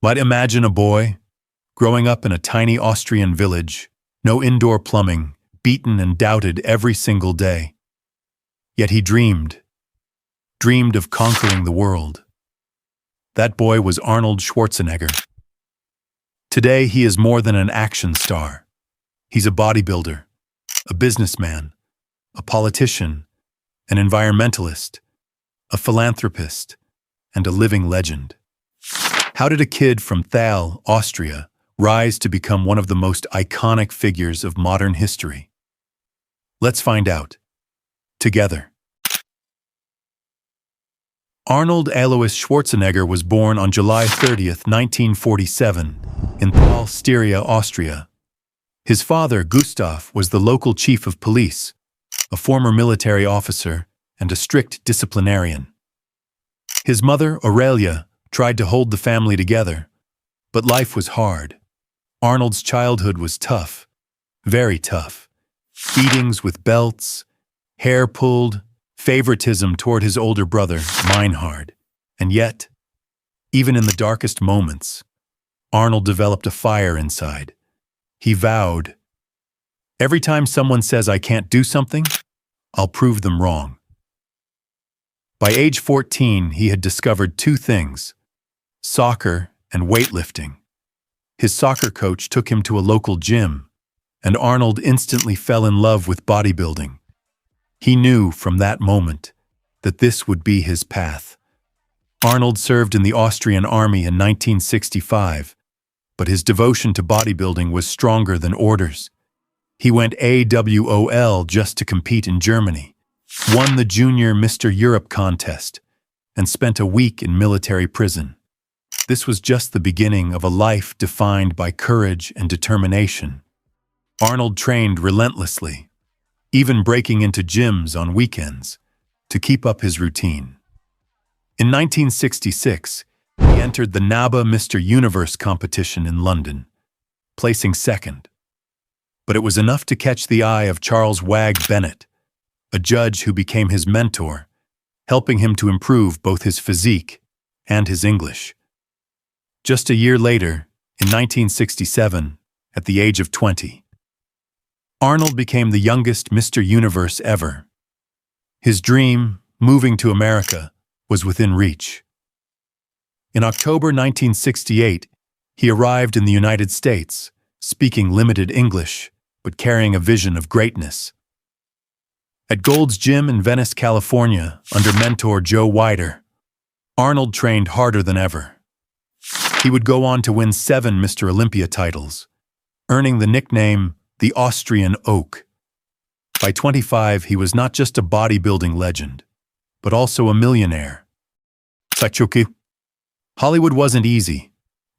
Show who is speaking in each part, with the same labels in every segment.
Speaker 1: But imagine a boy growing up in a tiny Austrian village, no indoor plumbing, beaten and doubted every single day. Yet he dreamed of conquering the world. That boy was Arnold Schwarzenegger. Today he is more than an action star. He's a bodybuilder, a businessman, a politician, an environmentalist, a philanthropist, and a living legend. How did a kid from Thal, Austria, rise to become one of the most iconic figures of modern history? Let's find out. Together. Arnold Alois Schwarzenegger was born on July 30th, 1947, in Thal, Styria, Austria. His father, Gustav, was the local chief of police, a former military officer, and a strict disciplinarian. His mother, Aurelia, tried to hold the family together, but life was hard. Arnold's childhood was tough, very tough. Beatings with belts, hair pulled, favoritism toward his older brother, Meinhard. And yet, even in the darkest moments, Arnold developed a fire inside. He vowed, "Every time someone says I can't do something, I'll prove them wrong." By age 14, he had discovered two things: soccer and weightlifting. His soccer coach took him to a local gym, and Arnold instantly fell in love with bodybuilding. He knew from that moment that this would be his path. Arnold served in the Austrian army in 1965, but his devotion to bodybuilding was stronger than orders. He went AWOL just to compete in Germany, won the Junior Mr. Europe contest, and spent a week in military prison. This was just the beginning of a life defined by courage and determination. Arnold trained relentlessly, even breaking into gyms on weekends, to keep up his routine. In 1966, he entered the NABA Mr. Universe competition in London, placing second. But it was enough to catch the eye of Charles Wag Bennett, a judge who became his mentor, helping him to improve both his physique and his English. Just a year later, in 1967, at the age of 20, Arnold became the youngest Mr. Universe ever. His dream, moving to America, was within reach. In October 1968, he arrived in the United States, speaking limited English, but carrying a vision of greatness. At Gold's Gym in Venice, California, under mentor Joe Weider, Arnold trained harder than ever. He would go on to win 7 Mr. Olympia titles, earning the nickname the Austrian Oak. By 25, he was not just a bodybuilding legend, but also a millionaire. Hollywood wasn't easy.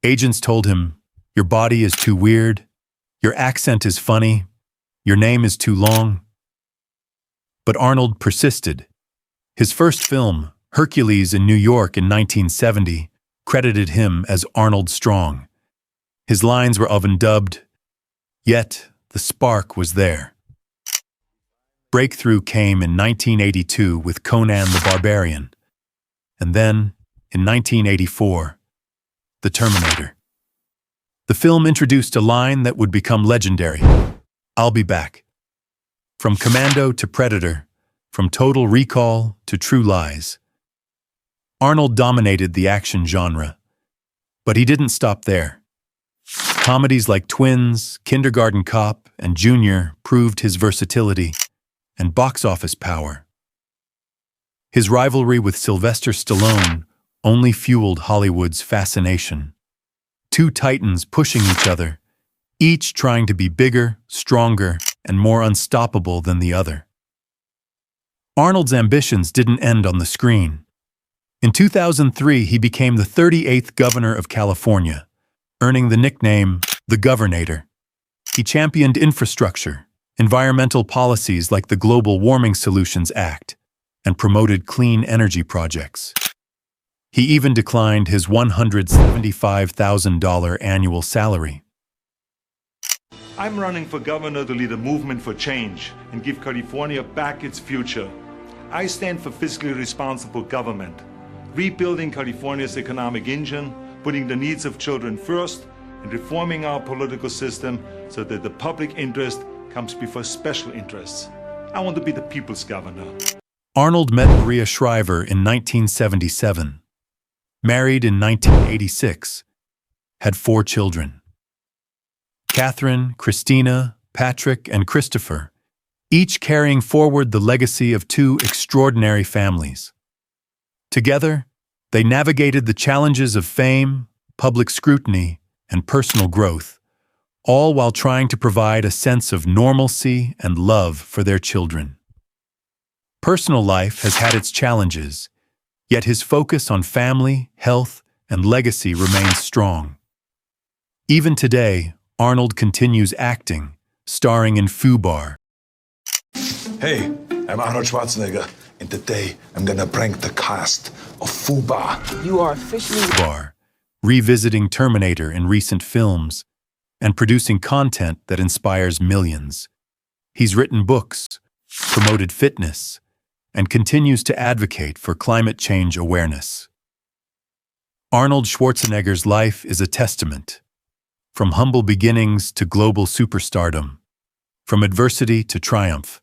Speaker 1: Agents told him, "Your body is too weird, your accent is funny, your name is too long." But Arnold persisted. His first film, Hercules in New York in 1970, credited him as Arnold Strong. His lines were often dubbed, yet the spark was there. Breakthrough came in 1982 with Conan the Barbarian, and then, in 1984, The Terminator. The film introduced a line that would become legendary: "I'll be back." From Commando to Predator, from Total Recall to True Lies, Arnold dominated the action genre. But he didn't stop there. Comedies like Twins, Kindergarten Cop, and Junior proved his versatility and box office power. His rivalry with Sylvester Stallone only fueled Hollywood's fascination. Two titans pushing each other, each trying to be bigger, stronger, and more unstoppable than the other. Arnold's ambitions didn't end on the screen. In 2003, he became the 38th governor of California, earning the nickname the Governator. He championed infrastructure, environmental policies like the Global Warming Solutions Act, and promoted clean energy projects. He even declined his $175,000 annual salary.
Speaker 2: I'm running for governor to lead a movement for change and give California back its future. I stand for fiscally responsible government, rebuilding California's economic engine, putting the needs of children first and reforming our political system so that the public interest comes before special interests. I want to be the people's governor.
Speaker 1: Arnold met Maria Shriver in 1977, married in 1986, had 4 children. Catherine, Christina, Patrick, and Christopher, each carrying forward the legacy of 2 extraordinary families. Together, they navigated the challenges of fame, public scrutiny, and personal growth, all while trying to provide a sense of normalcy and love for their children. Personal life has had its challenges, yet his focus on family, health, and legacy remains strong. Even today, Arnold continues acting, starring in Fubar.
Speaker 3: Hey, I'm Arnold Schwarzenegger, and today I'm gonna prank the cast of Fubar.
Speaker 4: You are officially
Speaker 1: Fubar, revisiting Terminator in recent films, and producing content that inspires millions. He's written books, promoted fitness, and continues to advocate for climate change awareness. Arnold Schwarzenegger's life is a testament. From humble beginnings to global superstardom, from adversity to triumph,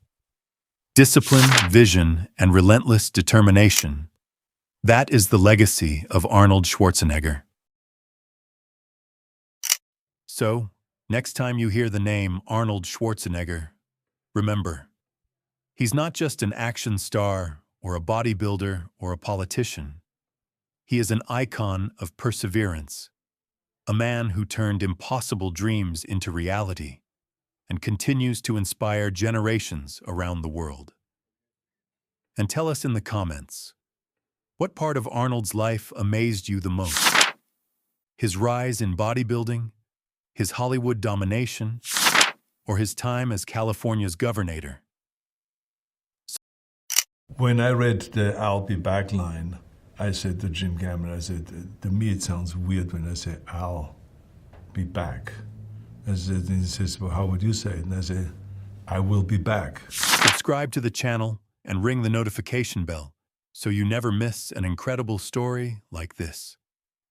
Speaker 1: discipline, vision, and relentless determination. That is the legacy of Arnold Schwarzenegger. So, next time you hear the name Arnold Schwarzenegger, remember, he's not just an action star or a bodybuilder or a politician. He is an icon of perseverance, a man who turned impossible dreams into reality and continues to inspire generations around the world. And tell us in the comments, what part of Arnold's life amazed you the most? His rise in bodybuilding, his Hollywood domination, or his time as California's Governator?
Speaker 5: When I read the "I'll be back" line, I said to Jim Cameron, I said, to me it sounds weird when I say "I'll be back." I said, and he says, well, how would you say it? And I said, I will be back.
Speaker 1: Subscribe to the channel and ring the notification bell so you never miss an incredible story like this.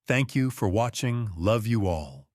Speaker 1: Thank you for watching. Love you all.